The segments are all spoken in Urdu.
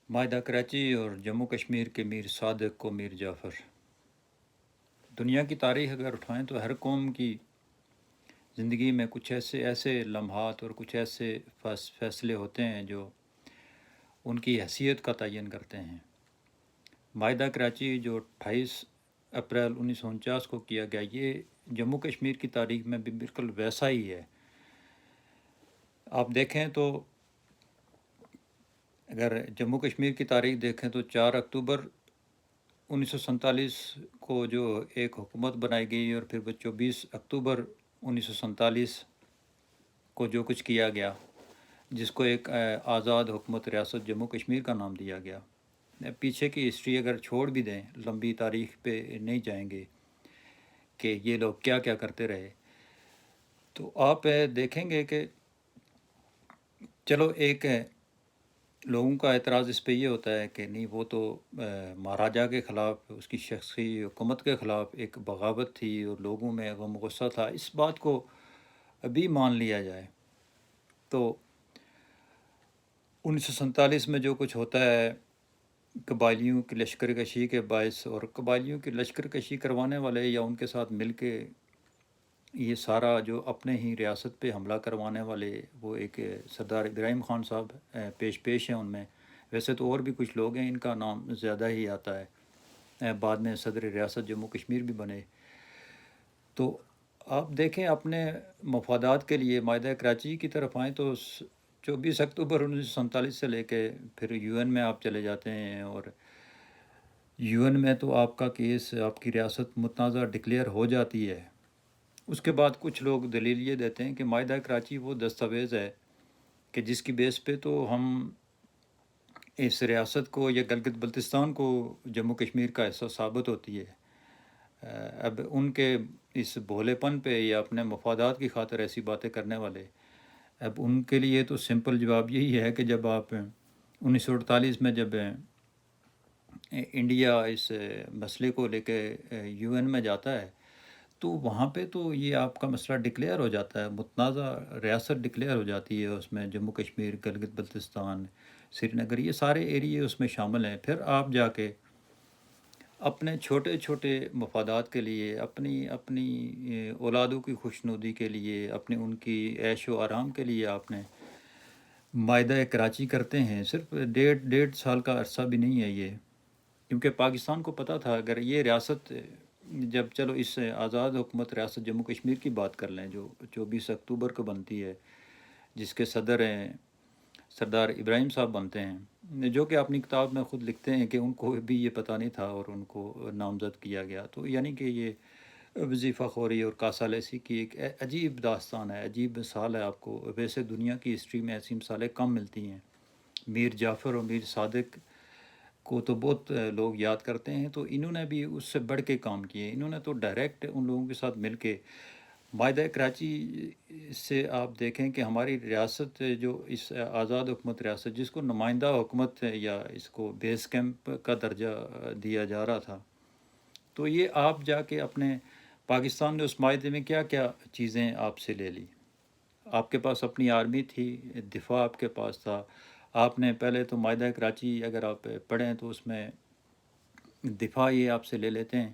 معاہدہ کراچی اور جموں کشمیر کے میر صادق کو میر جعفر۔ دنیا کی تاریخ اگر اٹھائیں تو ہر قوم کی زندگی میں کچھ ایسے لمحات اور کچھ ایسے فیصلے ہوتے ہیں جو ان کی حیثیت کا تعین کرتے ہیں۔ معاہدہ کراچی جو 28 اپریل 1949 کو کیا گیا، یہ جموں کشمیر کی تاریخ میں بھی بالکل ویسا ہی ہے۔ آپ دیکھیں تو اگر جموں کشمیر کی تاریخ دیکھیں تو 4 اکتوبر 1947 کو جو ایک حکومت بنائی گئی، اور پھر 24 اکتوبر 1947 کو جو کچھ کیا گیا، جس کو ایک آزاد حکومت ریاست جموں کشمیر کا نام دیا گیا۔ پیچھے کی ہسٹری اگر چھوڑ بھی دیں، لمبی تاریخ پہ نہیں جائیں گے کہ یہ لوگ کیا کیا کرتے رہے، تو آپ دیکھیں گے کہ چلو ایک لوگوں کا اعتراض اس پہ یہ ہوتا ہے کہ نہیں، وہ تو مہاراجہ کے خلاف، اس کی شخصی حکومت کے خلاف ایک بغاوت تھی اور لوگوں میں غم و غصہ تھا۔ اس بات کو ابھی مان لیا جائے تو 1947 میں جو کچھ ہوتا ہے، قبائلیوں کی لشکر کشی کے باعث، اور قبائلیوں کی لشکر کشی کروانے والے یا ان کے ساتھ مل کے یہ سارا جو اپنے ہی ریاست پہ حملہ کروانے والے، وہ ایک سردار ابراہیم خان صاحب پیش ہیں ان میں۔ ویسے تو اور بھی کچھ لوگ ہیں، ان کا نام زیادہ ہی آتا ہے، بعد میں صدر ریاست جموں کشمیر بھی بنے۔ تو آپ دیکھیں، اپنے مفادات کے لیے معاہدہ کراچی کی طرف آئیں تو 24 اکتوبر 1947 سے لے کے پھر یو این میں آپ چلے جاتے ہیں، اور یو این میں تو آپ کا کیس، آپ کی ریاست متنازع ڈکلیئر ہو جاتی ہے۔ اس کے بعد کچھ لوگ دلیل یہ دیتے ہیں کہ معاہدہ کراچی وہ دستاویز ہے کہ جس کی بیس پہ تو ہم اس ریاست کو یا گلگت بلتستان کو جموں کشمیر کا حصہ ثابت ہوتی ہے۔ اب ان کے اس بھولے پن پہ یا اپنے مفادات کی خاطر ایسی باتیں کرنے والے، اب ان کے لیے تو سمپل جواب یہی ہے کہ جب آپ 1948 میں جب انڈیا اس مسئلے کو لے کے یو این میں جاتا ہے، تو وہاں پہ تو یہ آپ کا مسئلہ ڈکلیئر ہو جاتا ہے، متنازع ریاست ڈکلیئر ہو جاتی ہے۔ اس میں جموں کشمیر، گلگت بلتستان، سری نگر، یہ سارے ایریے اس میں شامل ہیں۔ پھر آپ جا کے اپنے چھوٹے چھوٹے مفادات کے لیے، اپنی اولادوں کی خوشنودی کے لیے، اپنے ان کی عیش و آرام کے لیے آپ نے معاہدہ کراچی کرتے ہیں۔ صرف ڈیڑھ سال کا عرصہ بھی نہیں ہے یہ، کیونکہ پاکستان کو پتہ تھا اگر یہ ریاست، جب چلو اس آزاد حکومت ریاست جموں کشمیر کی بات کر لیں جو 24 اکتوبر کو بنتی ہے، جس کے صدر ہیں سردار ابراہیم صاحب بنتے ہیں، جو کہ اپنی کتاب میں خود لکھتے ہیں کہ ان کو بھی یہ پتہ نہیں تھا اور ان کو نامزد کیا گیا۔ تو یعنی کہ یہ وظیفہ خوری اور کاسہ لیسی کی ایک عجیب داستان ہے، عجیب مثال ہے۔ آپ کو ویسے دنیا کی ہسٹری میں ایسی مثالیں کم ملتی ہیں۔ میر جعفر اور میر صادق کو تو بہت لوگ یاد کرتے ہیں، تو انہوں نے بھی اس سے بڑھ کے کام کیے۔ انہوں نے تو ڈائریکٹ ان لوگوں کے ساتھ مل کے معاہدہ کراچی سے آپ دیکھیں کہ ہماری ریاست جو اس آزاد حکومت ریاست، جس کو نمائندہ حکومت یا اس کو بیس کیمپ کا درجہ دیا جا رہا تھا، تو یہ آپ جا کے اپنے پاکستان نے اس معاہدے میں کیا کیا چیزیں آپ سے لے لی۔ آپ کے پاس اپنی آرمی تھی، دفاع آپ کے پاس تھا۔ آپ نے پہلے تو معاہدہ کراچی اگر آپ پڑھیں تو اس میں دفاع یہ آپ سے لے لیتے ہیں،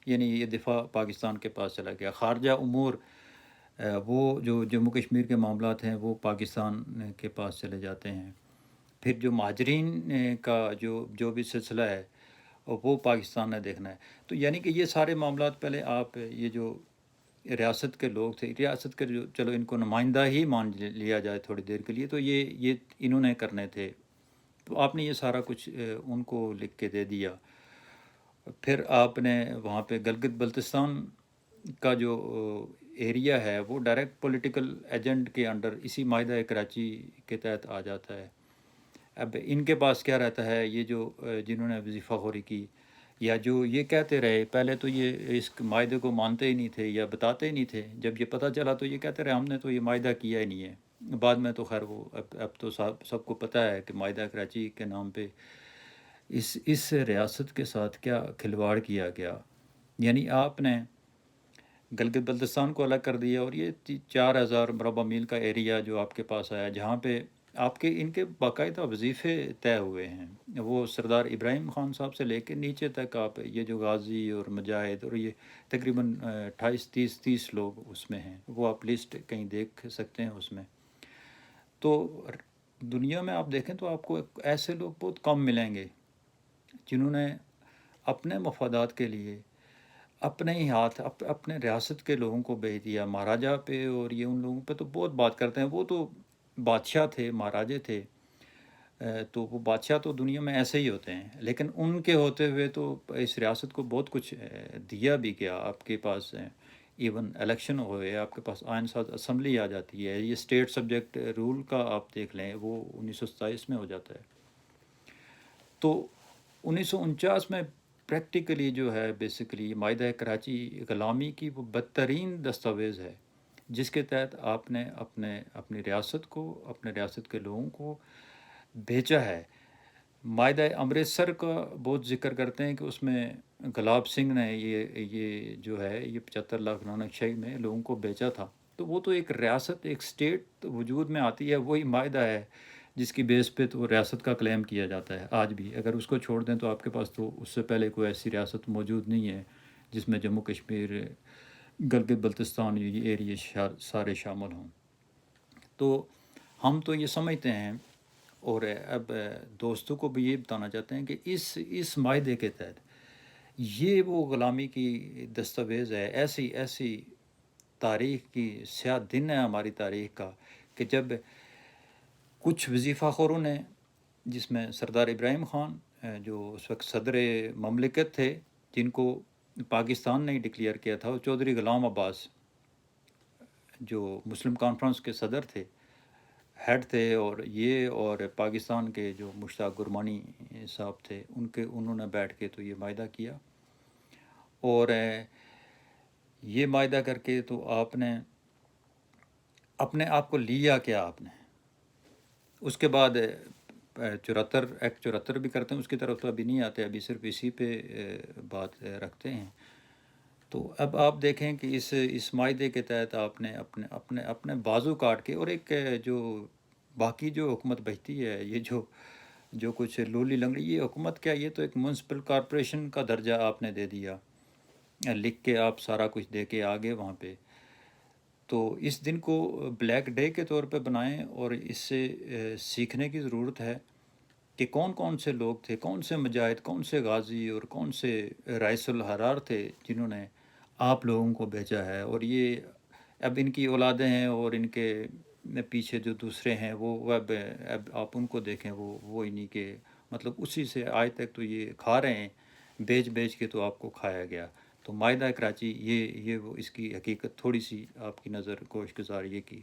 یعنی یہ دفاع پاکستان کے پاس چلا گیا۔ خارجہ امور، وہ جو جموں کشمیر کے معاملات ہیں وہ پاکستان کے پاس چلے جاتے ہیں۔ پھر جو مہاجرین کا جو بھی سلسلہ ہے وہ پاکستان نے دیکھنا ہے۔ تو یعنی کہ یہ سارے معاملات پہلے آپ، یہ جو ریاست کے لوگ تھے، ریاست کے جو، چلو ان کو نمائندہ ہی مان لیا جائے تھوڑی دیر کے لیے، تو یہ انہوں نے کرنے تھے، تو آپ نے یہ سارا کچھ ان کو لکھ کے دے دیا۔ پھر آپ نے وہاں پہ گلگت بلتستان کا جو ایریا ہے وہ ڈائریکٹ پولیٹیکل ایجنٹ کے انڈر اسی معاہدہ کراچی کے تحت آ جاتا ہے۔ اب ان کے پاس کیا رہتا ہے، یہ جو جنہوں نے وظیفہ خوری کی یا جو یہ کہتے رہے، پہلے تو یہ اس معاہدے کو مانتے ہی نہیں تھے یا بتاتے ہی نہیں تھے، جب یہ پتہ چلا تو یہ کہتے رہے ہم نے تو یہ معاہدہ کیا ہی نہیں ہے۔ بعد میں تو خیر وہ اب تو سب کو پتہ ہے کہ معاہدہ کراچی کے نام پہ اس ریاست کے ساتھ کیا کھلواڑ کیا گیا۔ یعنی آپ نے گلگت بلتستان کو الگ کر دیا، اور یہ 4000 مربع میل کا ایریا جو آپ کے پاس آیا، جہاں پہ آپ کے ان کے باقاعدہ وظیفے طے ہوئے ہیں، وہ سردار ابراہیم خان صاحب سے لے کے نیچے تک آپ یہ جو غازی اور مجاہد اور یہ تقریباً 28 30 لوگ اس میں ہیں، وہ آپ لسٹ کہیں دیکھ سکتے ہیں اس میں۔ تو دنیا میں آپ دیکھیں تو آپ کو ایسے لوگ بہت کم ملیں گے جنہوں نے اپنے مفادات کے لیے اپنے ہی ہاتھ اپنے ریاست کے لوگوں کو بھیج دیا مہاراجا پہ، اور یہ ان لوگوں پہ تو بہت بات کرتے ہیں، وہ تو بادشاہ تھے، مہاراجے تھے، تو وہ بادشاہ تو دنیا میں ایسے ہی ہوتے ہیں، لیکن ان کے ہوتے ہوئے تو اس ریاست کو بہت کچھ دیا بھی گیا۔ آپ کے پاس ایون الیکشن ہوئے، آپ کے پاس آئین ساز اسمبلی آ جاتی ہے، یہ اسٹیٹ سبجیکٹ رول کا آپ دیکھ لیں، وہ 1927 میں ہو جاتا ہے۔ تو 1949 میں پریکٹیکلی جو ہے بیسیکلی معاہدہ کراچی غلامی کی وہ بدترین دستاویز ہے، جس کے تحت آپ نے اپنی ریاست کو، اپنے ریاست کے لوگوں کو بھیجا ہے۔ معاہدہ امرتسر کا بہت ذکر کرتے ہیں کہ اس میں گلاب سنگھ نے یہ جو ہے یہ 75 لاکھ نانک شاہی میں لوگوں کو بیچا تھا۔ تو وہ تو ایک ریاست، ایک اسٹیٹ وجود میں آتی ہے، وہی معاہدہ ہے جس کی بیس پہ تو ریاست کا کلیم کیا جاتا ہے آج بھی۔ اگر اس کو چھوڑ دیں تو آپ کے پاس تو اس سے پہلے کوئی ایسی ریاست موجود نہیں ہے جس میں جموں کشمیر، گلگت بلتستان یہ ایریے سارے شامل ہوں۔ تو ہم تو یہ سمجھتے ہیں، اور اب دوستوں کو بھی یہ بتانا چاہتے ہیں کہ اس معاہدے کے تحت یہ وہ غلامی کی دستاویز ہے، ایسی تاریخ کی سیاہ دن ہے ہماری تاریخ کا، کہ جب کچھ وظیفہ خوروں نے، جس میں سردار ابراہیم خان جو اس وقت صدر مملکت تھے، جن کو پاکستان نے ڈکلیئر کیا تھا، اور چودھری غلام عباس جو مسلم کانفرنس کے صدر تھے، ہیڈ تھے، اور پاکستان کے جو مشتاق گرمانی صاحب تھے، انہوں نے بیٹھ کے تو یہ معاہدہ کیا، اور یہ معاہدہ کر کے تو آپ نے اپنے آپ کو لیا کیا آپ نے۔ اس کے بعد 74 بھی کرتے ہیں، اس کی طرف تو ابھی نہیں آتے، ابھی صرف اسی پہ بات رکھتے ہیں۔ تو اب آپ دیکھیں کہ اس معاہدے کے تحت آپ نے اپنے بازو کاٹ کے، اور ایک جو باقی جو حکومت بچتی ہے، یہ جو کچھ لولی لنگڑی، یہ حکومت کیا، یہ تو ایک میونسپل کارپوریشن کا درجہ آپ نے دے دیا، لکھ کے آپ سارا کچھ دے کے آگے وہاں پہ۔ تو اس دن کو بلیک ڈے کے طور پہ بنائیں، اور اس سے سیکھنے کی ضرورت ہے کہ کون کون سے لوگ تھے، کون سے مجاہد، کون سے غازی، اور کون سے رئیس الحرار تھے جنہوں نے آپ لوگوں کو بھیجا ہے۔ اور یہ اب ان کی اولادیں ہیں، اور ان کے پیچھے جو دوسرے ہیں، وہ اب آپ ان کو دیکھیں، وہ انہی کے مطلب اسی سے آج تک تو یہ کھا رہے ہیں، بیچ کے تو آپ کو کھایا گیا۔ تو معاہدہ کراچی یہ وہ اس کی حقیقت تھوڑی سی آپ کی نظر گوش گزار یہ کی۔